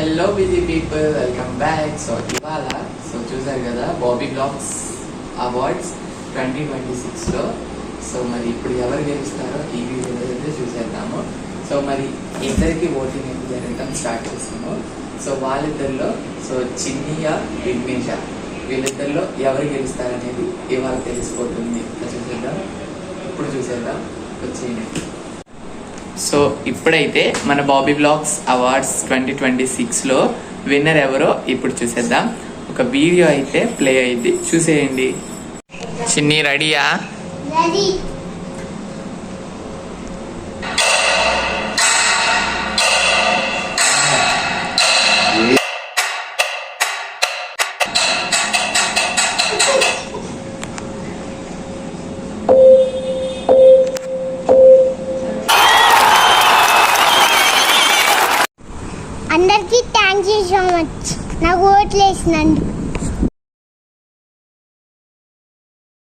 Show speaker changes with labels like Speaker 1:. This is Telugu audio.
Speaker 1: Hello busy people, welcome back. So ఇవాళ చూసారు కదా బాబీ బ్లాగ్స్ అవార్డ్స్ 2026లో. సో మరి ఇప్పుడు ఎవరు గెలుస్తారో ఈ వీడియోలో అయితే చూసేద్దాము. సో మరి ఇద్దరికి ఓటింగ్ అయితే జరగడం స్టార్ట్ చేస్తాము. సో వాళ్ళిద్దరిలో చిన్నియ విఘ్నేష వీళ్ళిద్దరిలో ఎవరు గెలుస్తారనేది ఇవాళ తెలిసిపోతుంది. చూసేద్దాం వచ్చేయండి. సో ఇప్పుడైతే మన బాబీ బ్లాగ్స్ అవార్డ్స్ 2026లో విన్నర్ ఎవరో ఇప్పుడు చూసేద్దాం. ఒక వీడియో అయితే ప్లే అయింది, చూసేయండి. చిన్ని రెడీయా?
Speaker 2: అందరికీ థ్యాంక్ యూ సో మచ్ నాకు ఓట్లు వేసినందుకు.